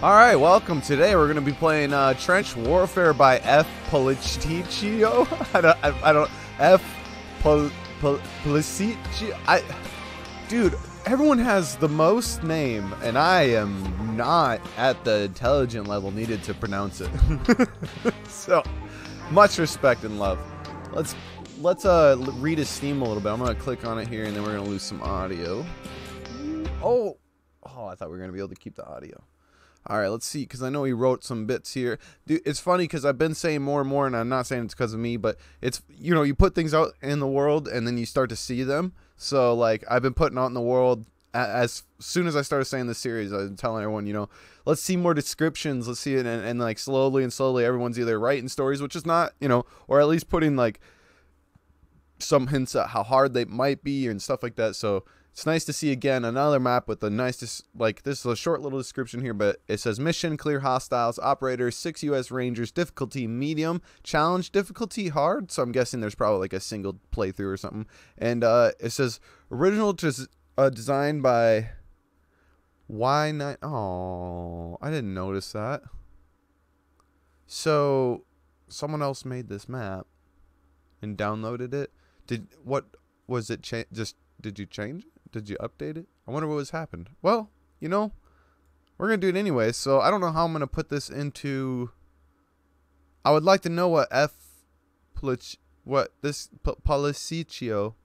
Alright, welcome. Today we're going to be playing Trench Warfare by F.policicchio. I don't F.policicchio. Dude, everyone has the most name, and I am not at the intelligent level needed to pronounce it. So, much respect and love. Let's read his Steam a little bit. I'm going to click on it here, and then we're going to lose some audio. Oh, I thought we were going to be able to keep the audio. Alright, let's see, because I know he wrote some bits here. Dude, it's funny because I've been saying more and more, and I'm not saying it's because of me, but it's, you know, you put things out in the world, and then you start to see them. So, like, I've been putting out in the world, as soon as I started saying this series, I was telling everyone, you know, let's see more descriptions, let's see it, and like, slowly and slowly, everyone's either writing stories, which is not, you know, or at least putting, like, some hints at how hard they might be, and stuff like that, so it's nice to see again another map with the nicest, like, this is a short little description here, but it says mission, clear hostiles, operators, 6 US Rangers, difficulty medium, challenge difficulty hard, so I'm guessing there's probably like a single playthrough or something, and it says original designed by Y9, oh, I didn't notice that. So, someone else made this map and downloaded it. What was it, did you change it? Did you update it? I wonder what has happened. Well, you know, we're going to do it anyway, so I don't know how I'm going to put this into... I would like to know what F.policicchio,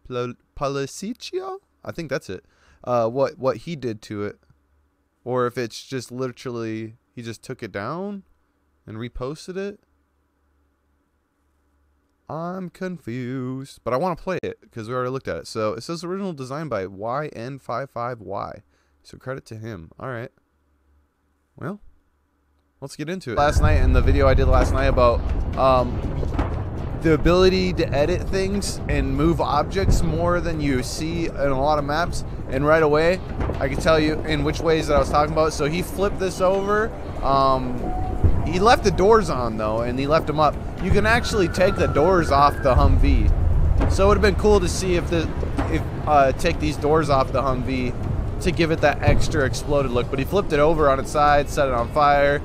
I think that's it, what he did to it. Or if it's just literally, he just took it down and reposted it. I'm confused, but I want to play it because we already looked at it. So it says original design by YN55Y. So credit to him. All right. Well, let's get into it. Last night in the video I did last night about the ability to edit things and move objects more than you see in a lot of maps. And right away, I can tell you in which ways that I was talking about. So he flipped this over. He left the doors on though, and he left them up. You can actually take the doors off the Humvee, so it would have been cool to see if take these doors off the Humvee to give it that extra exploded look. But he flipped it over on its side, set it on fire.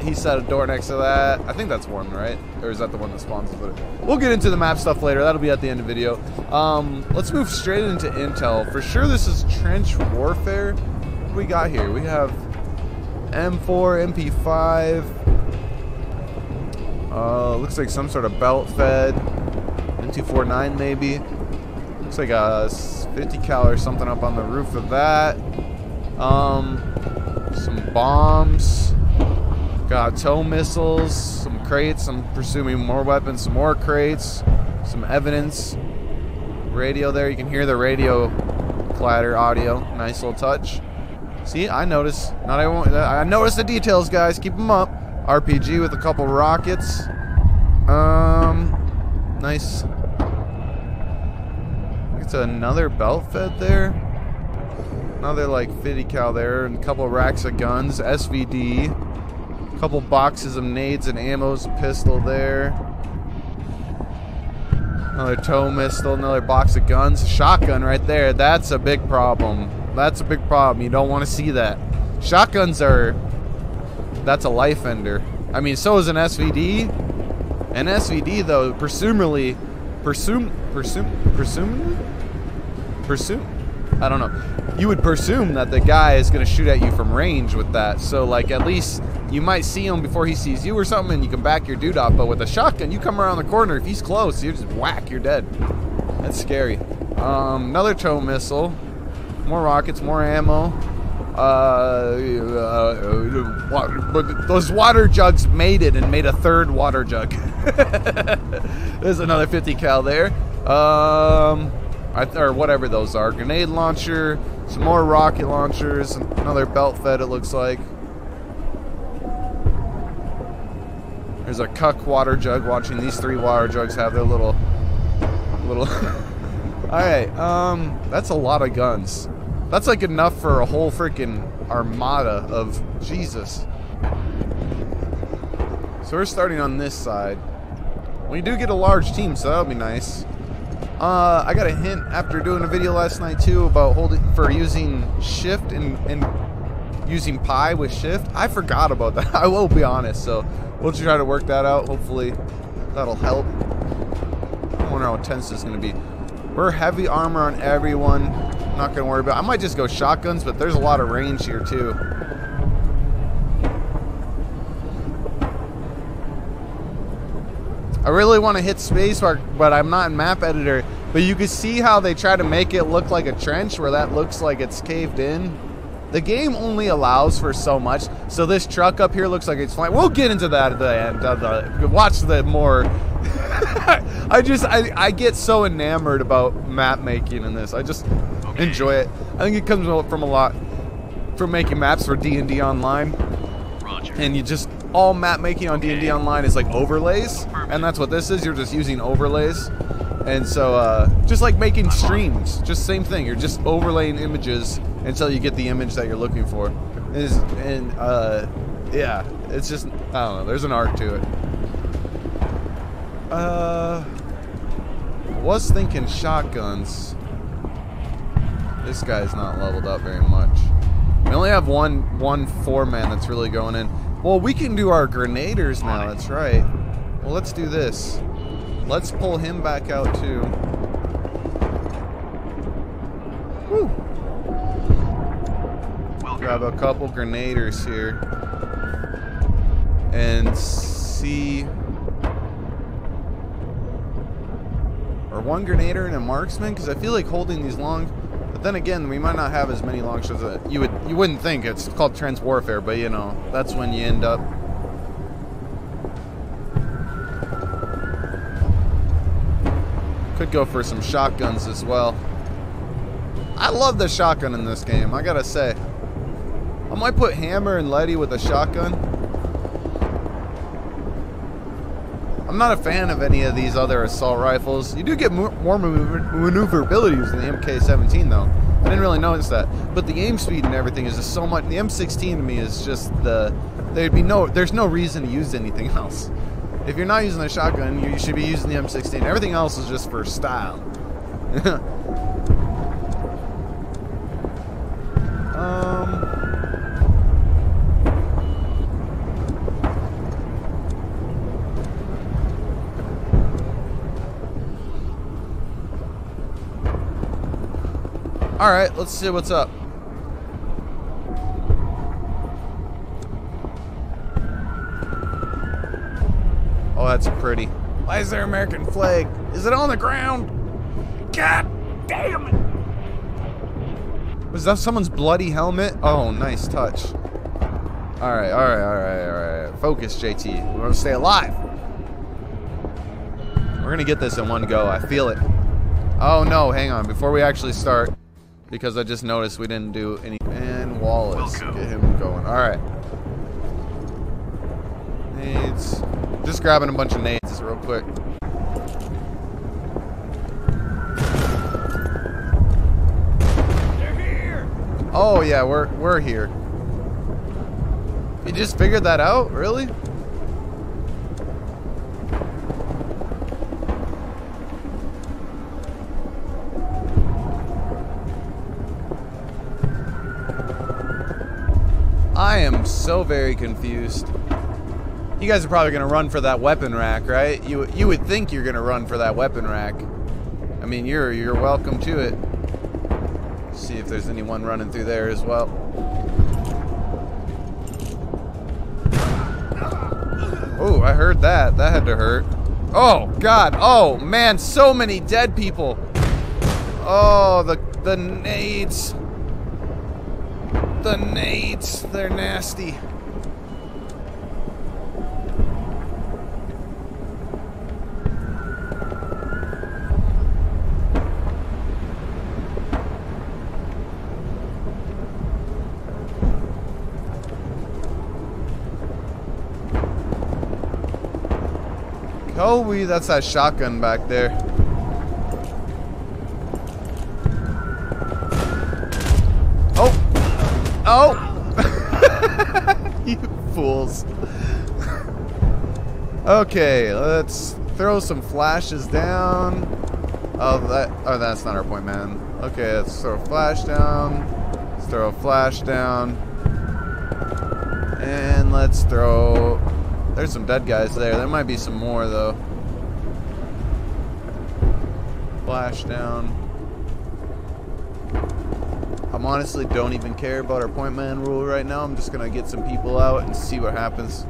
He set a door next to that. I think that's one, right? Or is that the one that spawns with it? We'll get into the map stuff later. That'll be at the end of the video. Let's move straight into intel. For sure, this is Trench Warfare. What do we got here? We have M4, MP5. Looks like some sort of belt fed. M249 maybe. Looks like a 50 cal or something up on the roof of that. Some bombs. Got tow missiles. Some crates. I'm presuming more weapons. Some more crates. Some evidence. Radio there. You can hear the radio clatter audio. Nice little touch. See, I noticed. I noticed the details, guys. Keep them up. RPG with a couple rockets. Nice. It's another belt fed there. Another like 50 cal there, and a couple racks of guns. SVD. A couple boxes of nades and ammos. A pistol there. Another tow missile. Another box of guns. Shotgun right there. That's a big problem. That's a big problem. You don't want to see that. Shotguns are... That's a life ender. I mean, so is an SVD. An SVD, though, presumably... I don't know. You would presume that the guy is going to shoot at you from range with that. So, like, at least you might see him before he sees you or something, and you can back your dude off. But with a shotgun, you come around the corner. If he's close, you just whack, you're dead. That's scary. Another tow missile. More rockets, more ammo. But those water jugs made it and made a third water jug. There's another 50 cal there. Or whatever those are. Grenade launcher, some more rocket launchers, another belt fed it looks like. There's a cuck water jug. Watching these 3 water jugs have their little Alright, that's a lot of guns. That's like enough for a whole freaking armada of Jesus. So we're starting on this side. We do get a large team, so that'll be nice. I got a hint after doing a video last night too about using shift and using pi with shift. I forgot about that. I will be honest. So we'll try to work that out. Hopefully that'll help. I wonder how intense this is going to be. We're heavy armor on everyone. Not going to worry about it. I might just go shotguns, but there's a lot of range here too. I really want to hit spacebar, but I'm not in map editor. But you can see how they try to make it look like a trench where that looks like it's caved in. The game only allows for so much. So this truck up here looks like it's flying. We'll get into that at the end. Watch the more. I get so enamored about map making in this. I just enjoy it. I think it comes from a lot from making maps for D&D Online. Roger. And you just all map making on D&D Online is like overlays, and that's what this is. You're just using overlays. And so just like making streams, just same thing. You're just overlaying images until you get the image that you're looking for. Yeah, it's just, I don't know, there's an art to it. Was thinking shotguns. This guy's not leveled up very much. We only have one 4-man that's really going in. Well, we can do our grenaders now, that's right. Well, let's do this. Let's pull him back out too. Woo. Grab a couple grenaders here. And see. Or one grenader and a marksman, because I feel like holding these long. But then again, we might not have as many long shots. You wouldn't think. It's called trench warfare, but you know, that's when you end up. Could go for some shotguns as well. I love the shotgun in this game, I gotta say. I might put Hammer and Letty with a shotgun. I'm not a fan of any of these other assault rifles. You do get more maneuverability using the MK17 though. I didn't really notice that. But the aim speed and everything is just so much. The M16 to me is just there's no reason to use anything else. If you're not using a shotgun, you should be using the M16. Everything else is just for style. Alright, let's see what's up. Oh, that's pretty. Why is there an American flag? Is it on the ground? God damn it! Was that someone's bloody helmet? Oh, nice touch. Alright, alright, alright, alright. Focus, JT. We're gonna stay alive. We're gonna get this in one go. I feel it. Oh no, hang on. Before we actually start, because I just noticed we didn't do any. And Wallace, get him going. Alright. Nades. Just grabbing a bunch of nades real quick. They're here. Oh yeah, we're here. You just figured that out? Really? I am so very confused. You guys are probably gonna run for that weapon rack, right? You would think you're gonna run for that weapon rack. I mean, you're welcome to it. See if there's anyone running through there as well. Oh, I heard that. That had to hurt. Oh God. Oh man, so many dead people. Oh, the nades. The nades, they're nasty. Kobe, that's that shotgun back there. Oh! You fools. Okay, let's throw some flashes down. Oh, that's not our point, man. Okay, let's throw a flash down. Let's throw a flash down. And let's throw... There's some dead guys there. There might be some more, though. Flash down. I'm honestly don't even care about our point man rule right now. I'm just gonna get some people out and see what happens.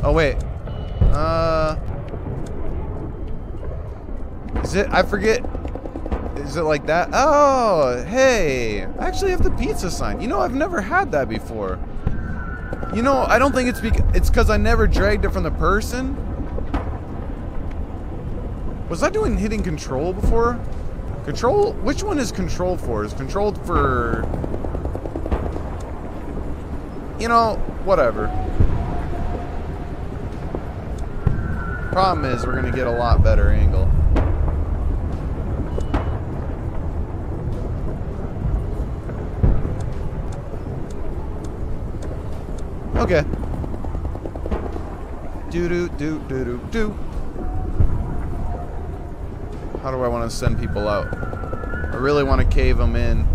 Oh wait. Is it? I forget. Is it like that? Oh, hey. I actually have the pizza sign. You know, I've never had that before. You know, I don't think it's because I never dragged it from the person. Was I doing hitting control before? Control? Which one is control for? Is controlled for... You know, whatever. Problem is, we're gonna get a lot better angle. Okay. Do. How do I want to send people out? I really want to cave them in.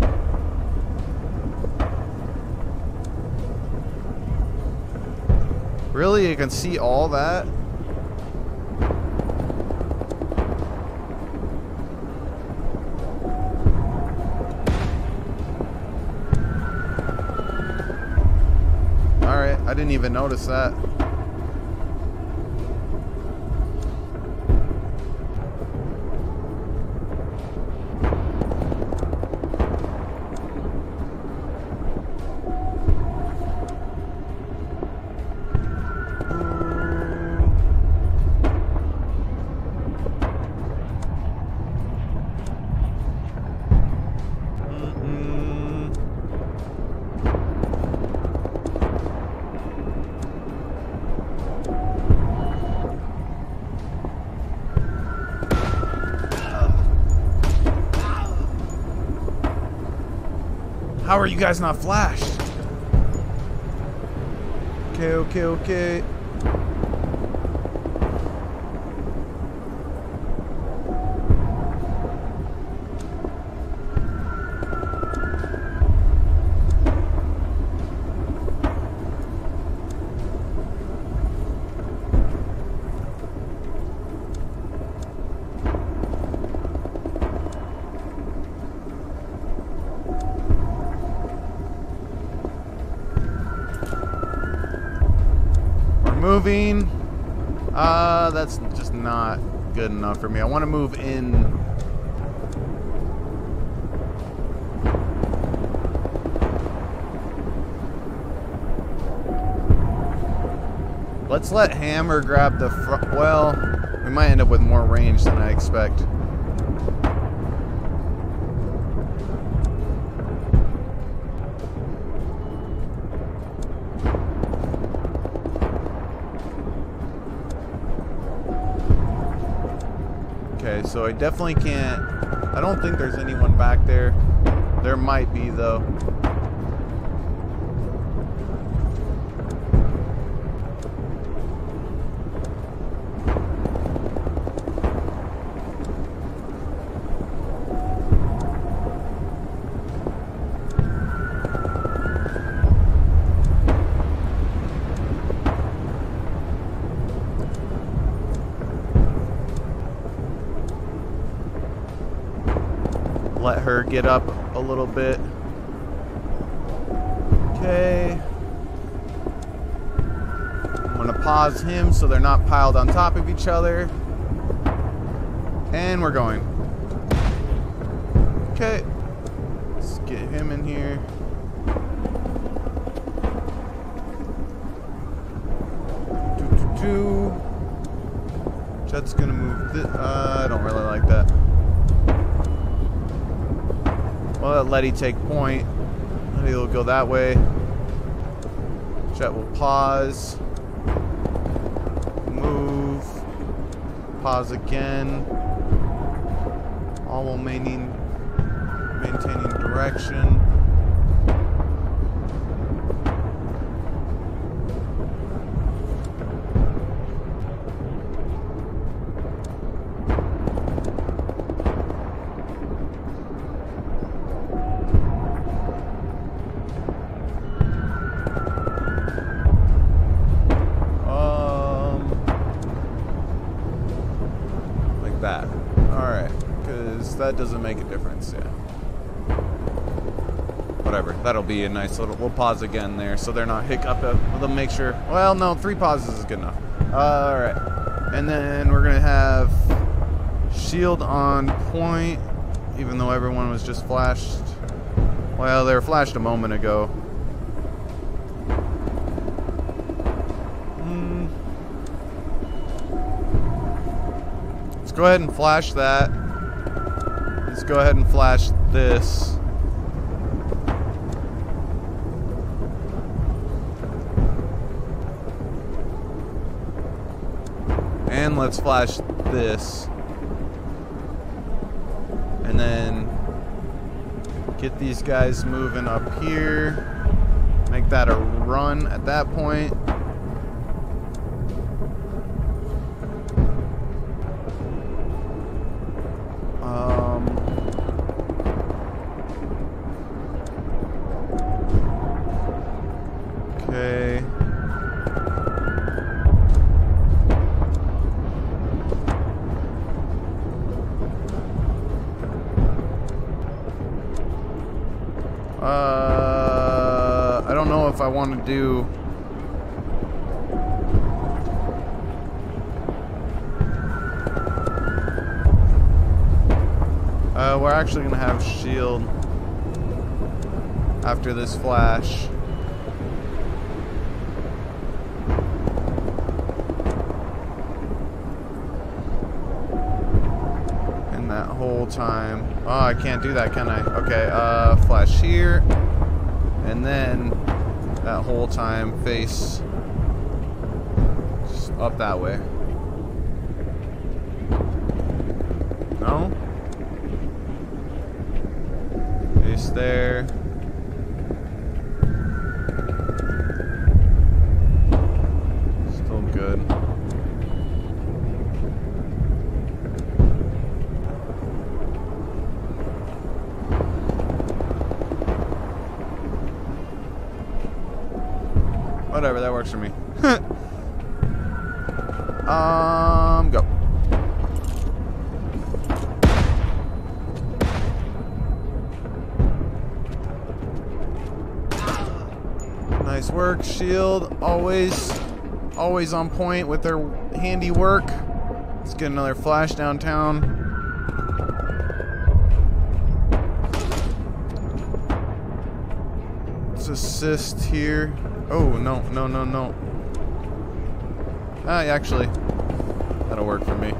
Really? You can see all that? Alright, I didn't even notice that. How are you guys not flashed? Okay. Moving. That's just not good enough for me. I want to move in. Let's let Hammer grab the front. Well, we might end up with more range than I expect. Okay, so I definitely can't... I don't think there's anyone back there. There might be, though. Let her get up a little bit. Okay. I'm gonna pause him so they're not piled on top of each other. And we're going. Okay. Let's get him in here. Jet's gonna move this. I don't really like that. Well, let Letty take point. Letty will go that way. Jet will pause. Move. Pause again. All while maintaining direction. that doesn't make a difference, yeah. Whatever, that'll be a nice little, we'll pause again there so they're not hiccuping. We'll make sure, well, no, 3 pauses is good enough. Alright, and then we're gonna have shield on point, even though everyone was just flashed. Well, they were flashed a moment ago. Let's go ahead and flash that. Let's go ahead and flash this. And let's flash this. And then get these guys moving up here. Make that a run at that point. Okay. I don't know if I want to do... we're actually going to have shield after this flash. And that whole time... Oh, I can't do that, can I? Okay, flash here. And then that whole time face just up that way. No? Face there. Still good. Whatever, that works for me. Go. Nice work, shield. Always on point with their handy work. Let's get another flash downtown. Let's assist here. Oh, no. Actually, that'll work for me.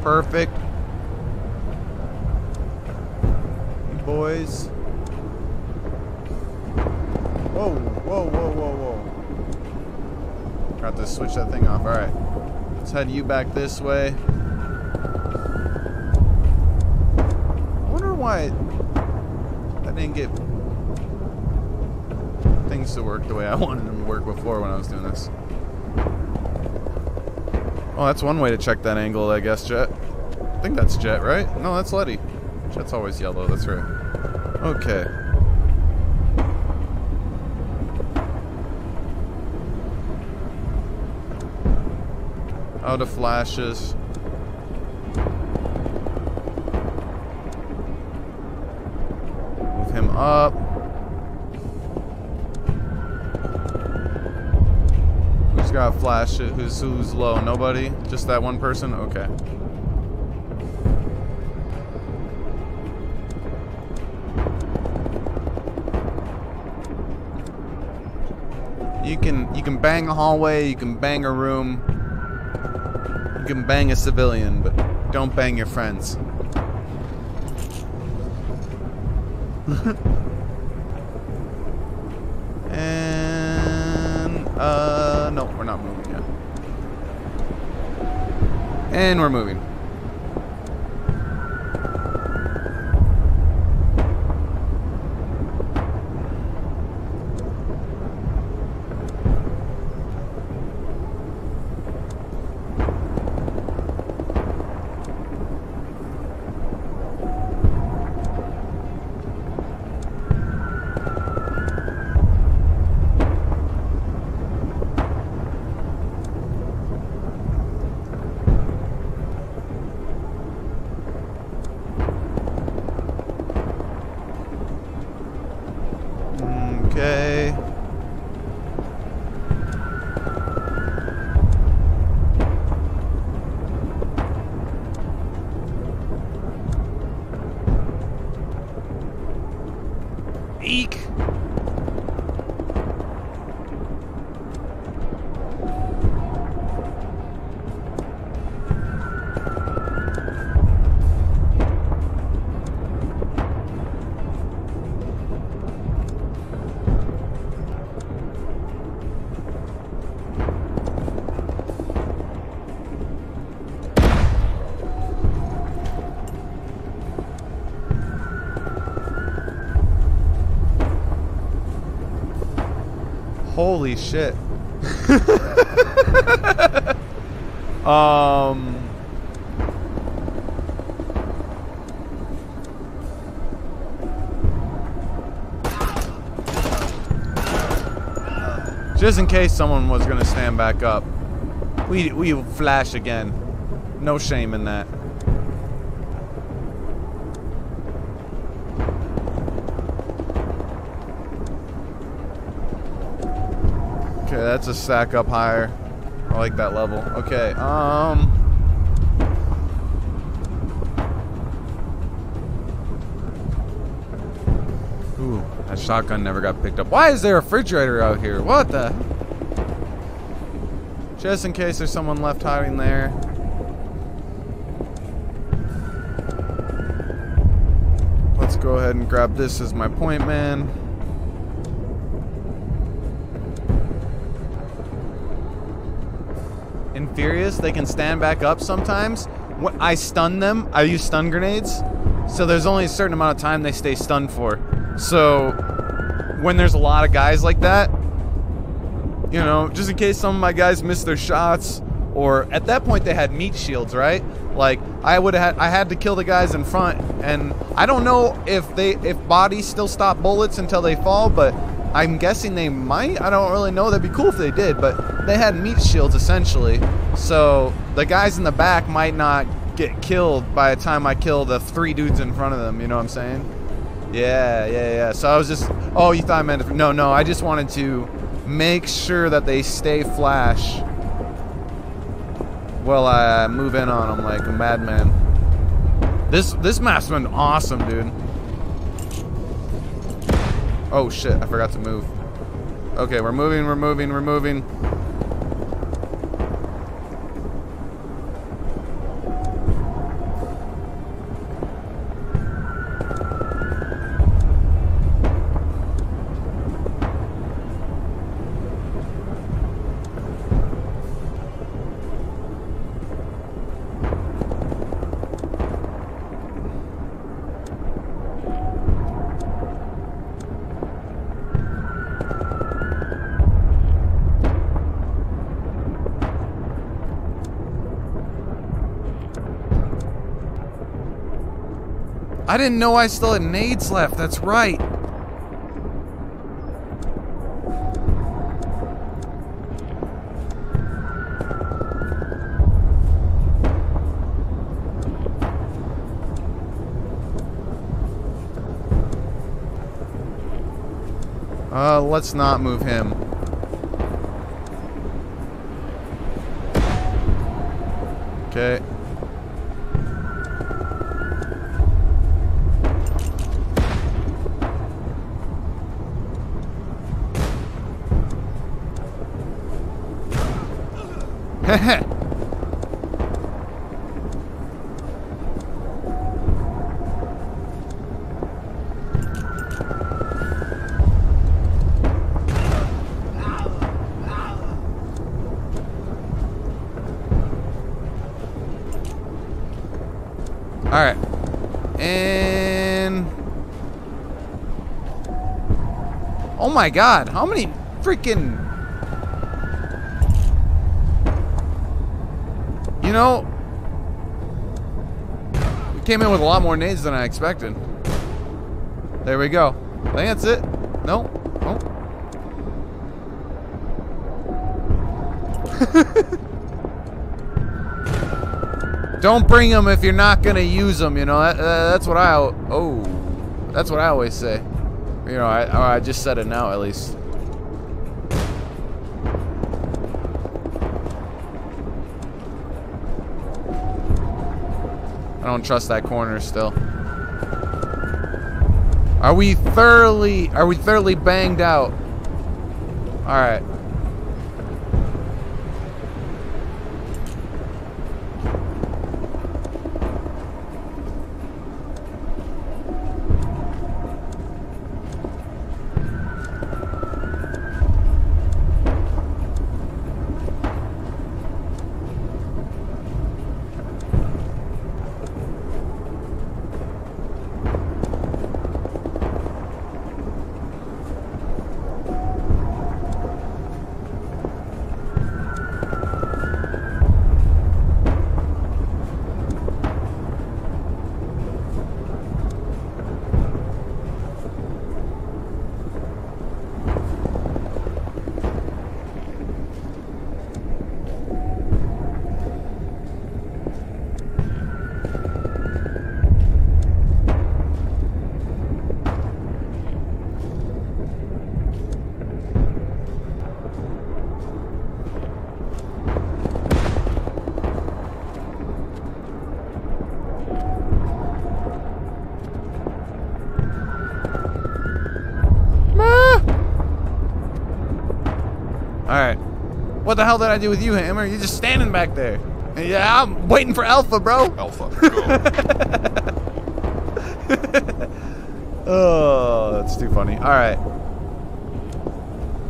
Perfect. You boys. Whoa. Got to switch that thing off. Alright. Let's head you back this way. I wonder why I didn't get things to work the way I wanted them to work before when I was doing this. Oh, that's one way to check that angle, I guess, Jet. I think that's Jet, right? No, that's Letty. Jet's always yellow, that's right. Okay. Out of flashes. Move him up. Who's got flashes? Who's low? Nobody? Just that one person? Okay. You can bang a hallway, you can bang a room. You can bang a civilian, but don't bang your friends. And no, we're not moving yet. And we're moving. Eek. Holy shit. Just in case someone was gonna stand back up, we flash again. No shame in that. Okay, that's a stack up higher. I like that level. Okay, ooh, that shotgun never got picked up. Why is there a refrigerator out here? What the? Just in case there's someone left hiding there. Let's go ahead and grab this as my point man. In Furious, they can stand back up sometimes. When I stun them, I use stun grenades. So there's only a certain amount of time they stay stunned for. So when there's a lot of guys like that, you know, just in case some of my guys miss their shots, or at that point they had meat shields, right? Like I had to kill the guys in front, and I don't know if bodies still stop bullets until they fall, but I'm guessing they might. I don't really know. That'd be cool if they did, but they had meat shields essentially. So the guys in the back might not get killed by the time I kill the 3 dudes in front of them. You know what I'm saying? Yeah. So I was just. Oh, you thought I meant? No. I just wanted to make sure that they stay flash while I move in on them like a madman. This map's been awesome, dude. Oh shit, I forgot to move. Okay, we're moving. I didn't know I still had nades left. That's right. Let's not move him. Okay. Heh. Alright. And... oh my god, how many freaking... you know... we came in with a lot more nades than I expected. There we go. I think that's it. No. Oh. Don't bring them if you're not gonna use them. You know that's what I. Oh, that's what I always say. You know, I just said it now at least. I don't trust that corner still. Are we thoroughly banged out? All right. Alright. What the hell did I do with you, Hammer? You're just standing back there. Yeah, I'm waiting for Alpha, bro. Alpha, go. Oh, that's too funny. Alright.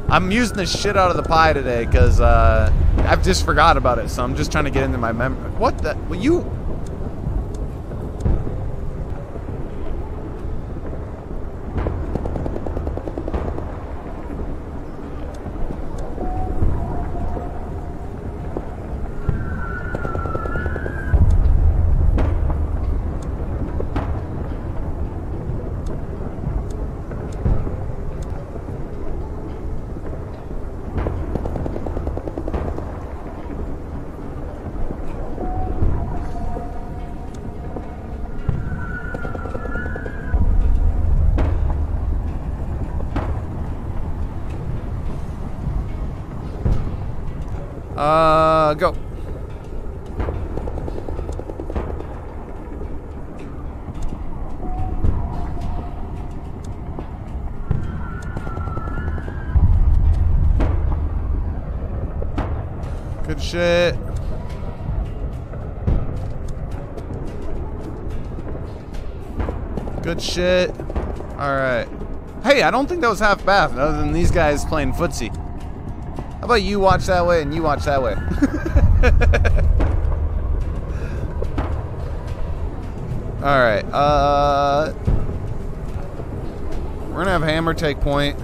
I'm using the shit out of the pie today because I've just forgot about it, so I'm just trying to get into my memory. What the? Well, you... Go. Good shit. Good shit. Alright. Hey, I don't think that was half bad, other than these guys playing footsie. How about you watch that way and you watch that way? Alright, we're gonna have Hammer take point.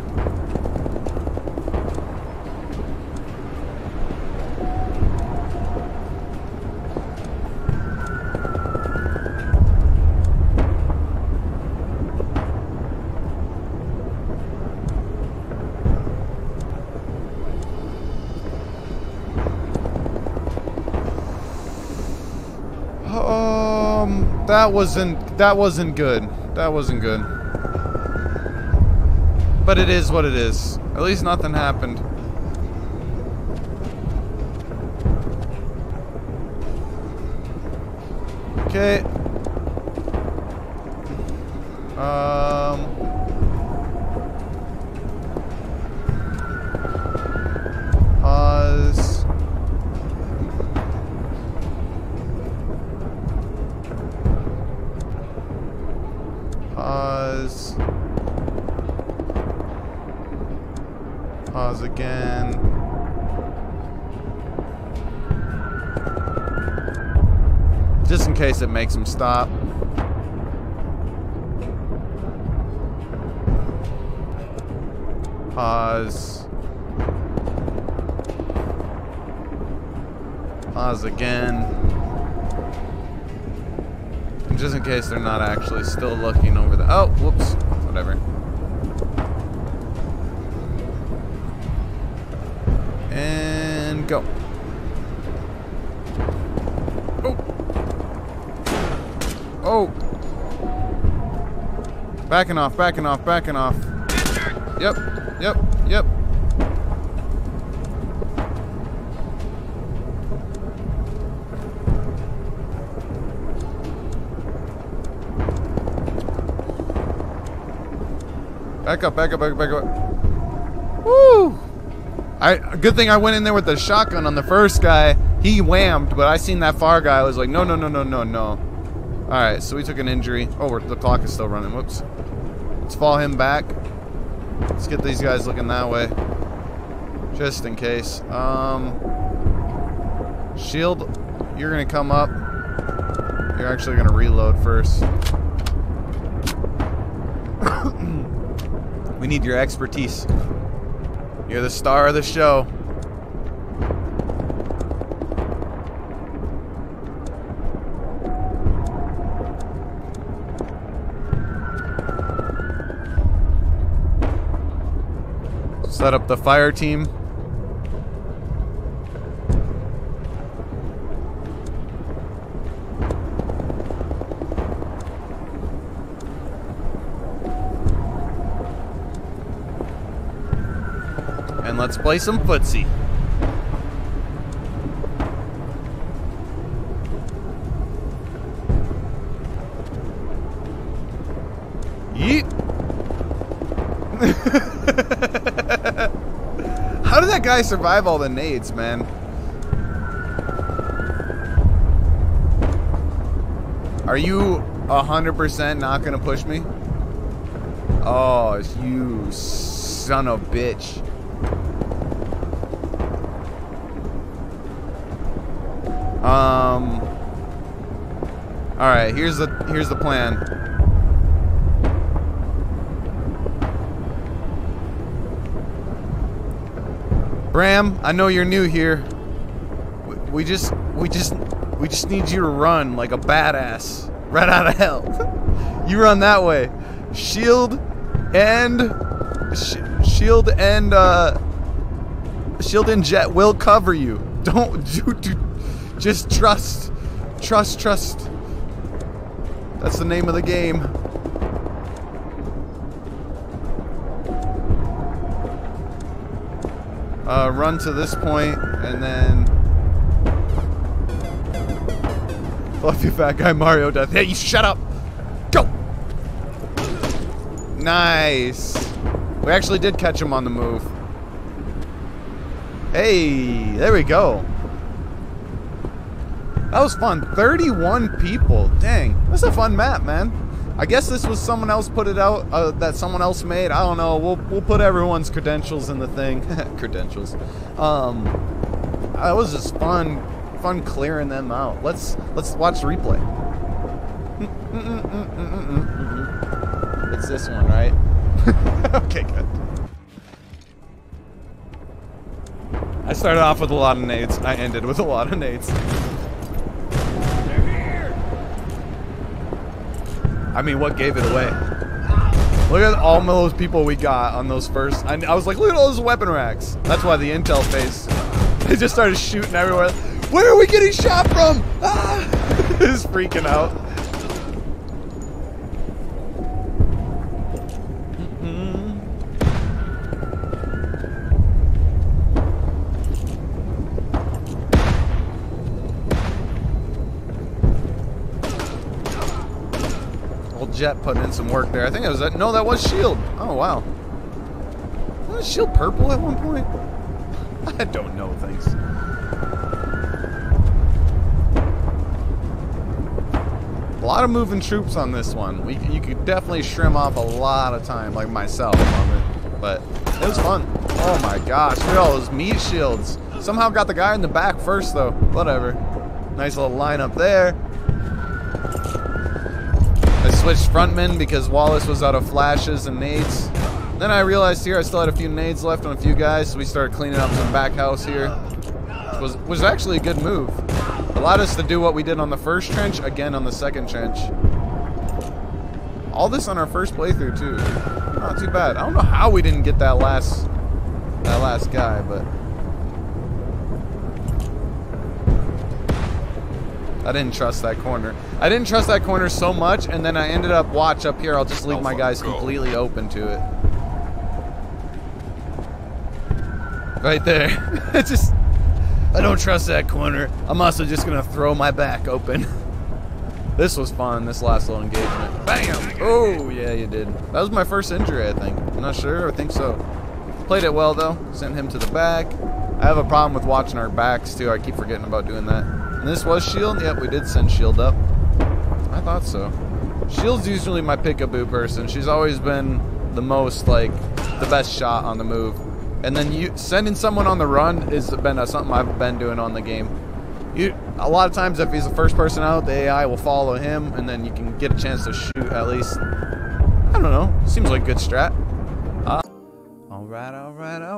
That wasn't good. That wasn't good. But it is what it is. At least nothing happened. Okay. Pause. Pause. Pause again. Just in case it makes him stop. Pause. Pause again. Just in case they're not actually still looking over the... Oh, whoops. Whatever. And go. Oh. Oh. Backing off, backing off, backing off. Yep, yep, yep. Back up, back up, back up, back up. Woo! Good thing I went in there with the shotgun on the first guy. He whammed, but I seen that far guy. I was like, no, no, no, no, no, no. Alright, so we took an injury. Oh, the clock is still running. Whoops. Let's fall him back. Let's get these guys looking that way. Just in case. Shield, you're gonna come up. You're actually gonna reload first. We need your expertise. You're the star of the show. Set up the fire team. And let's play some footsie. Yeet. How did that guy survive all the nades, man? Are you 100% not gonna push me? Oh, you son of a bitch. Alright, here's the plan. Bram, I know you're new here. We just need you to run like a badass right out of hell. You run that way. Shield and jet will cover you. Don't just trust. That's the name of the game. Run to this point, and then fluffy fat guy Mario death. Hey, you shut up! Go! Nice. We actually did catch him on the move. Hey, there we go. That was fun. 31 people. Dang, that's a fun map, man. I guess this was someone else put it out, that someone else made. I don't know. We'll put everyone's credentials in the thing. Credentials. That was just fun clearing them out. Let's watch the replay. It's this one, right? Okay, good. I started off with a lot of nades. I ended with a lot of nades. I mean, what gave it away? Look at all those people we got on those first. I was like, look at all those weapon racks. That's why the intel phase. They just started shooting everywhere. Where are we getting shot from? Ah! He's freaking out. Jet putting in some work there. I think it was that. No, that was Shield. Oh wow. Was Shield purple at one point? I don't know things. A lot of moving troops on this one. You could definitely shrim off a lot of time, like myself on it. But it was fun. Oh my gosh, look at all those meat shields. Somehow got the guy in the back first though. Whatever. Nice little lineup there. I switched frontman because Wallace was out of flashes and nades. Then I realized here I still had a few nades left on a few guys, so we started cleaning up some back house here. Was actually a good move. Allowed us to do what we did on the first trench, again on the second trench. All this on our first playthrough too. Not too bad. I don't know how we didn't get that last guy, but I didn't trust that corner. I didn't trust that corner so much, and then I ended up, watch up here, I'll just leave my guys completely open to it. Right there. It's just, I don't trust that corner. I'm also just gonna throw my back open. This was fun, this last little engagement. Bam! Oh, yeah, you did. That was my first injury, I think. I'm not sure, I think so. Played it well, though. Sent him to the back. I have a problem with watching our backs, too. I keep forgetting about doing that. And this was shield? Yep, we did send shield up. I thought so. Shield's usually my peekaboo person. She's always been the most, like, the best shot on the move. And then sending someone on the run has been something I've been doing on the game. A lot of times, if he's the first person out, the AI will follow him, and then you can get a chance to shoot at least. I don't know. Seems like a good strat. All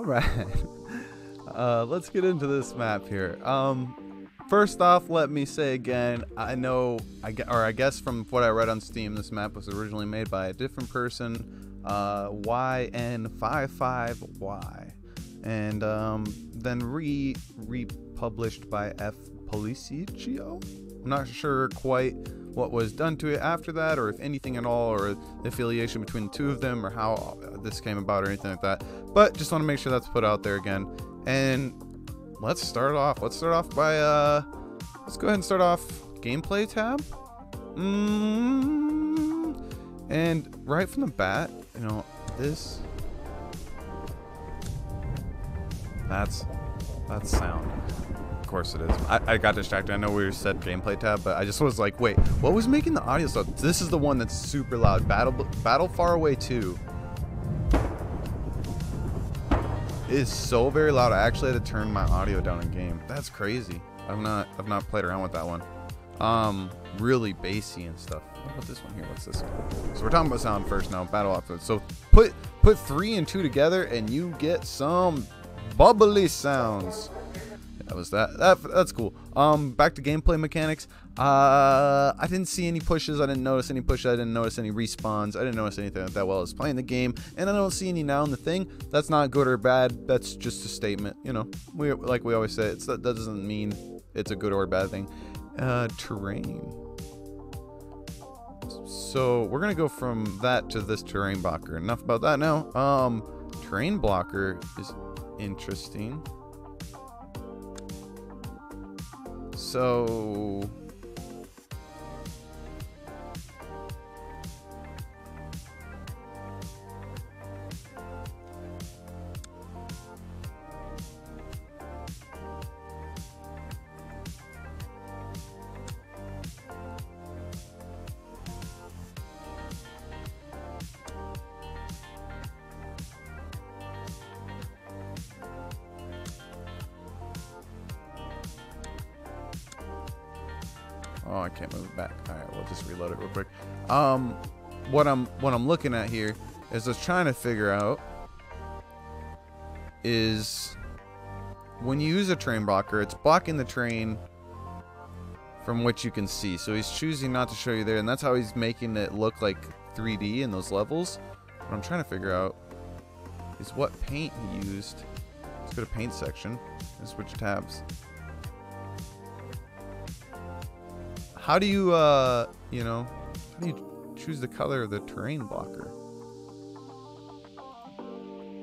right. Let's get into this map here. First off, let me say again, I guess from what I read on Steam, this map was originally made by a different person, YN55Y, and then republished by F.policicchio. I'm not sure quite what was done to it after that, or if anything at all, or the affiliation between the two of them, or how this came about, or anything like that. But just want to make sure that's put out there again. And let's start off. Let's go ahead and start off gameplay tab. And right from the bat, you know, that's sound. Of course it is. I got distracted. I know we said gameplay tab, but I just was like, wait, what was making the audio so? This is the one that's super loud. Battle Far Away 2 is so very loud. I actually had to turn my audio down in game. That's crazy. I've not played around with that one. Really bassy and stuff. What about this one here? What's this one? So we're talking about sound first now. Battle outfit. So put 3 and 2 together and you get some bubbly sounds. That's cool. Back to gameplay mechanics. I didn't see any pushes. I didn't notice any pushes. I didn't notice any respawns. I didn't notice anything like that while I was playing the game, and I don't see any now in the thing. That's not good or bad. That's just a statement. You know, like we always say, that doesn't mean it's a good or bad thing. Terrain. So we're gonna go from that to this terrain blocker. Enough about that now. Terrain blocker is interesting. So oh, I can't move it back. All right, we'll just reload it real quick. What I'm looking at here is I was trying to figure out is when you use a terrain blocker, it's blocking the terrain from which you can see. So he's choosing not to show you there, and that's how he's making it look like 3D in those levels. What I'm trying to figure out is what paint he used. Let's go to paint section and switch tabs. How do you, how do you choose the color of the terrain blocker?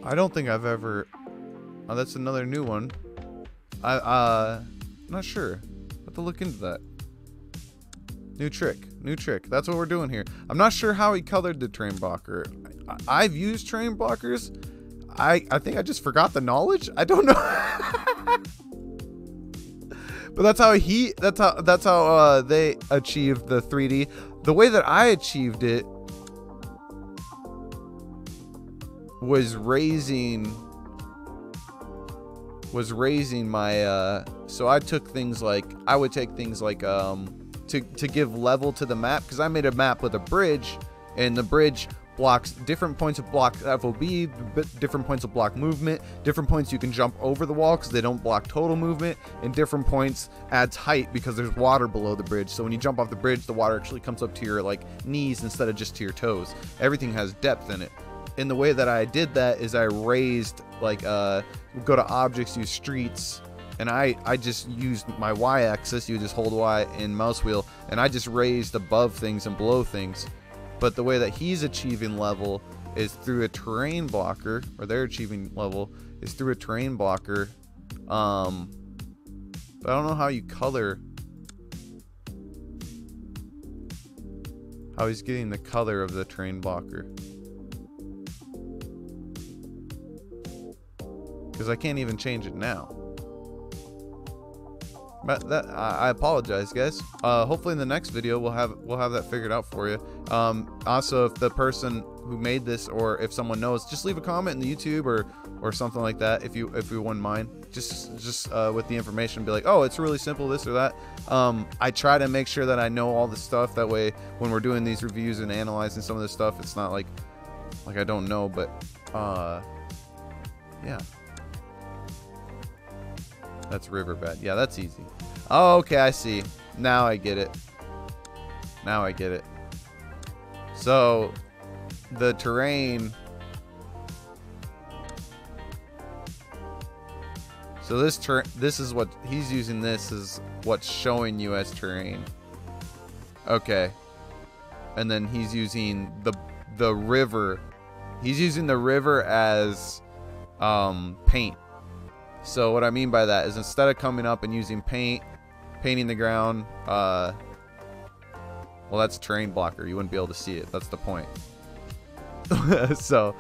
I don't think I've ever... Oh, that's another new one. I'm not sure. I'll have to look into that. New trick. That's what we're doing here. I'm not sure how he colored the terrain blocker. I've used terrain blockers. I think I just forgot the knowledge. I don't know. But that's how they achieved the 3D. The way that I achieved it was raising my so I took things like to give level to the map, because I made a map with a bridge, and the bridge blocks different points of block FOB, different points of block movement, different points you can jump over the wall because they don't block total movement, and different points adds height because there's water below the bridge. So when you jump off the bridge, the water actually comes up to your knees instead of just to your toes. Everything has depth in it. And the way that I did that is I raised go to objects, use streets, and I just used my Y-axis. You just hold Y and mouse wheel, and I just raised above things and below things. But the way that he's achieving level is through a terrain blocker, or they're achieving level is through a terrain blocker. But I don't know how you color. how he's getting the color of the terrain blocker. Because I can't even change it now. But that, I apologize, guys. Hopefully in the next video we'll have that figured out for you. Also, if the person who made this, or if someone knows, just leave a comment in the YouTube or something like that. If you wouldn't mind, just with the information, be like, oh, it's really simple, this or that. I try to make sure that I know all the stuff. That way, when we're doing these reviews and analyzing some of this stuff, it's not like I don't know. But yeah. That's riverbed. Yeah, that's easy. Oh, okay, I see. Now I get it. Now I get it. So, the terrain. So this is what he's using. This is what's showing you as terrain. Okay. And then he's using the river. He's using the river as paint. So what I mean by that is, instead of coming up and using painting the ground, well, that's terrain blocker. You wouldn't be able to see it. That's the point. So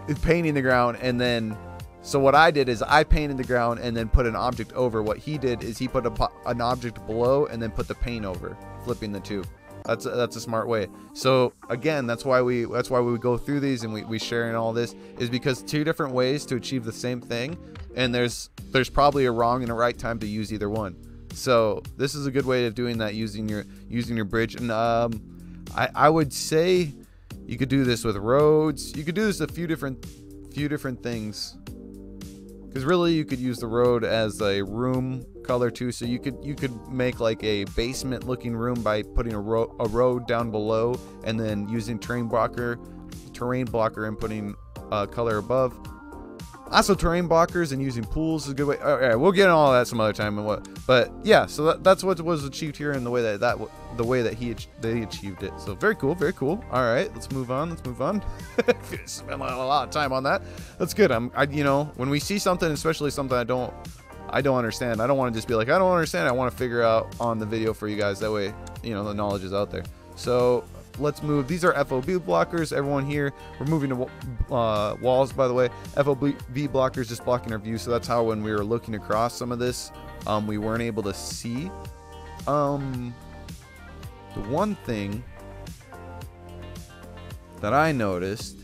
it's painting the ground, and then, so what I did is I painted the ground and then put an object over. What he did is he put an object below and then put the paint over, flipping the two. That's a smart way. So again, that's why we go through these and we share in all this, is because two different ways to achieve the same thing, and there's probably a wrong and a right time to use either one. So this is a good way of doing that, using your bridge. And I would say you could do this with roads. You could do this a few different things. Because really, you could use the road as a room color too. So you could make like a basement looking room by putting a road down below, and then using terrain blocker and putting color above. Also, terrain blockers and using pools is a good way. All right, we'll get into all that some other time. But yeah, so that's what was achieved here, in the way that they achieved it. So very cool, very cool. All right, let's move on. Spent a lot of time on that. That's good. You know, when we see something, especially something I don't understand, I don't want to just be like, I don't understand. I want to figure out on the video for you guys. That way, you know, the knowledge is out there. So let's move. These are FOB blockers. Everyone here, we're moving to walls, by the way. FOB blockers just blocking our view. So that's how, when we were looking across some of this, we weren't able to see. The one thing that I noticed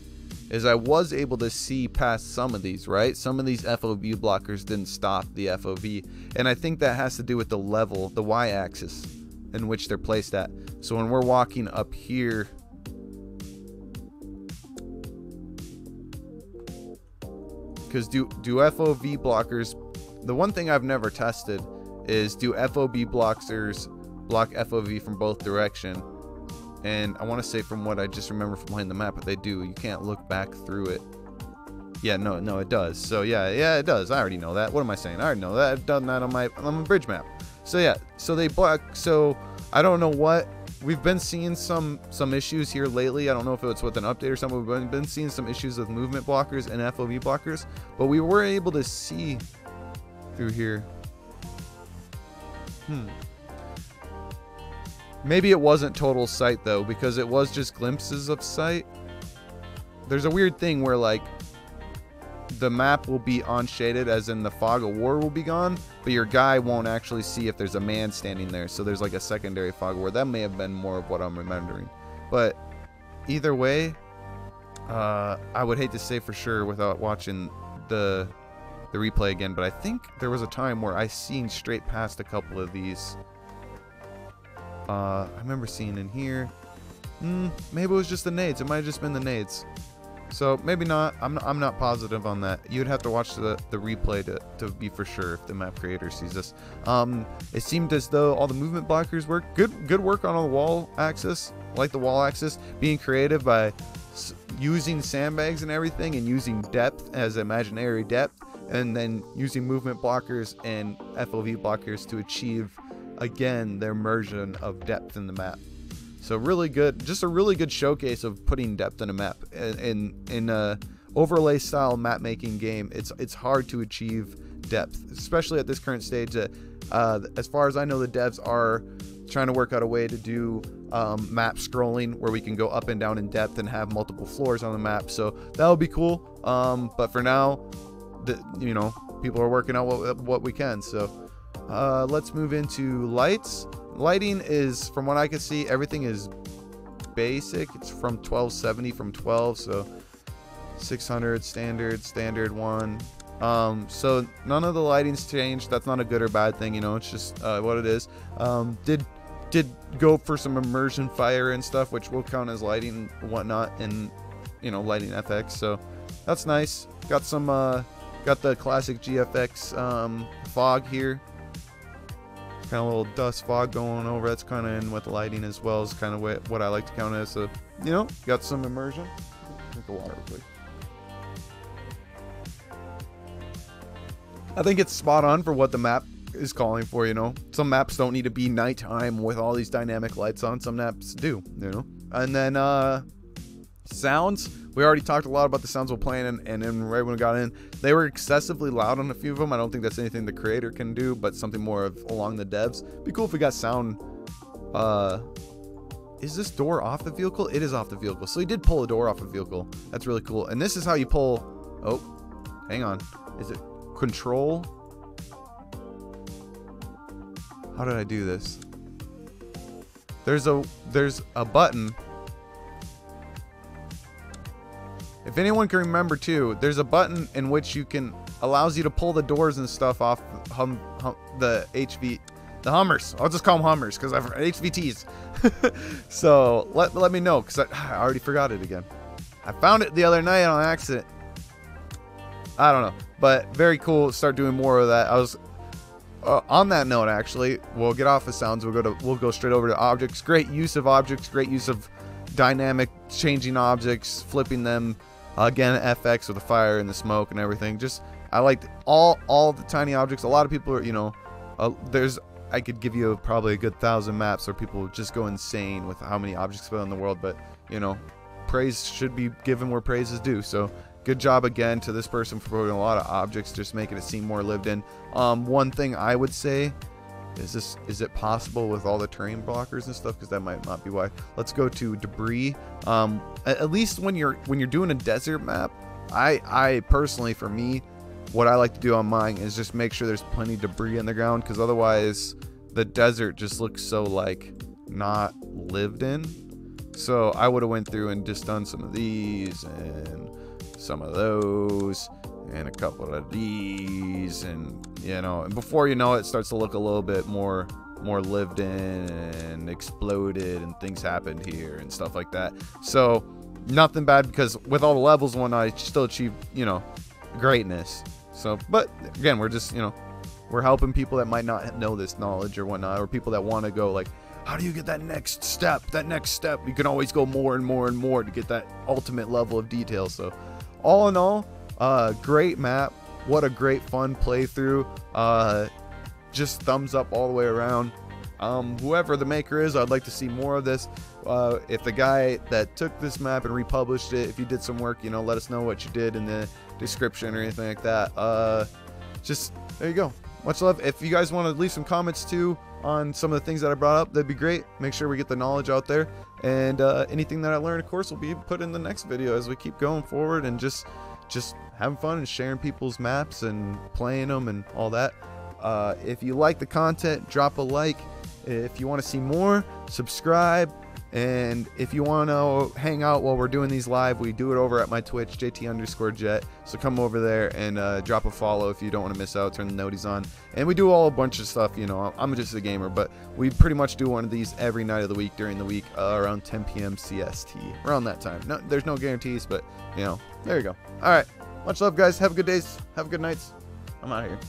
is I was able to see past some of these, right? Some of these FOB blockers didn't stop the FOV. And I think that has to do with the level, the y-axis in which they're placed at. So when we're walking up here, because do FOV blockers, the one thing I've never tested is, do FOB blockers block FOV from both direction? And I want to say, from what I just remember from playing the map, but they do. You can't look back through it. Yeah, no, it does. So yeah, it does. I already know that. What am I saying? I already know that. I've done that on my bridge map. So yeah, so they block. So I don't know what, we've been seeing some issues here lately. I don't know if it's with an update or something. We've been seeing some issues with movement blockers and FOV blockers, but we were able to see through here. Maybe it wasn't total sight though, because it was just glimpses of sight. There's a weird thing where, like, the map will be unshaded, as in the fog of war will be gone, but your guy won't actually see if there's a man standing there. So there's like a secondary fog of war. That may have been more of what I'm remembering. But either way, I would hate to say for sure without watching the replay again, but I think there was a time where I seen straight past a couple of these. I remember seeing in here. Maybe it was just the nades. It might have just been the nades. So maybe not. I'm not positive on that. You'd have to watch the replay to be for sure if the map creator sees this. It seemed as though all the movement blockers work. Good work on the wall axis. I like the wall axis. Being creative by using sandbags and everything, and using depth as imaginary depth, and then using movement blockers and FOV blockers to achieve, again, their immersion of depth in the map. So really good, just a really good showcase of putting depth in a map. In a overlay style map making game, it's hard to achieve depth, especially at this current stage. As far as I know, the devs are trying to work out a way to do map scrolling where we can go up and down in depth and have multiple floors on the map. So that would be cool. But for now, people are working out what we can. So let's move into lights. Lighting is, from what I can see, everything is basic. It's from 1270 from 12, so 600 standard one. So none of the lighting's changed. That's not a good or bad thing, it's just what it is. Did go for some immersion fire and stuff, which will count as lighting and whatnot, and lighting FX, so that's nice. Got some got the classic GFX fog here, kind of a little dust fog going over. That's kind of in with the lighting as well, as kind of what I like to count as. So got some immersion. Drink the water real quick. I think it's spot on for what the map is calling for. Some maps don't need to be nighttime with all these dynamic lights on. Some maps do. And then sounds, we already talked a lot about the sounds while playing, and then right when we got in, they were excessively loud on a few of them. I don't think that's anything the creator can do, but something more of along the devs. Be cool if we got sound. Is this door off the vehicle? It is off the vehicle, so he did pull a door off the vehicle. That's really cool. And this is how you pull. Oh, hang on, is it control? How did I do this? There's a button. If anyone can remember too, there's a button in which allows you to pull the doors and stuff off the Hummers. I'll just call them Hummers because I've HVTs. So let me know, because I already forgot it again. I found it the other night on accident. I don't know, but very cool. Start doing more of that. I was on that note, actually, we'll get off of sounds. We'll go straight over to objects. Great use of objects. Great use of dynamic changing objects, flipping them. Again, FX with the fire and the smoke and everything. Just, I liked all the tiny objects. A lot of people are, I could give you probably a good 1,000 maps where people just go insane with how many objects are in the world. But praise should be given where praise is due. So good job again to this person for putting a lot of objects, just making it seem more lived in. One thing I would say is it possible with all the terrain blockers and stuff, because that might not be why. Let's go to debris. At least when you're doing a desert map, I personally, for me, what I like to do on mine is just make sure there's plenty of debris in the ground, because otherwise the desert just looks so like not lived in. So I would have went through and just done some of these and some of those and a couple of these, and and before you know it, starts to look a little bit more lived in and exploded, and things happened here and stuff like that. So nothing bad, because with all the levels and whatnot, I still achieve greatness. So, but again, we're just we're helping people that might not know this knowledge or whatnot, or people that want to go like, how do you get that next step? You can always go more and more and more to get that ultimate level of detail. So all in all, great map. What a great fun playthrough. Just thumbs up all the way around. Whoever the maker is, I'd like to see more of this. If the guy that took this map and republished it, if you did some work, let us know what you did in the description or anything like that. Just there you go. Much love. If you guys want to leave some comments too on some of the things that I brought up, that'd be great. Make sure we get the knowledge out there, and anything that I learned, of course, will be put in the next video as we keep going forward and just having fun and sharing people's maps and playing them and all that. If you like the content, drop a like. If you want to see more, subscribe. And if you want to hang out while we're doing these live, we do it over at my Twitch, JT_Jet. So come over there and drop a follow if you don't want to miss out. Turn the noties on. And we do a bunch of stuff. I'm just a gamer, but we pretty much do one of these every night of the week during the week around 10 p.m. CST. Around that time. No, there's no guarantees, but there you go. All right. Much love, guys. Have a good days. Have a good nights. I'm out of here.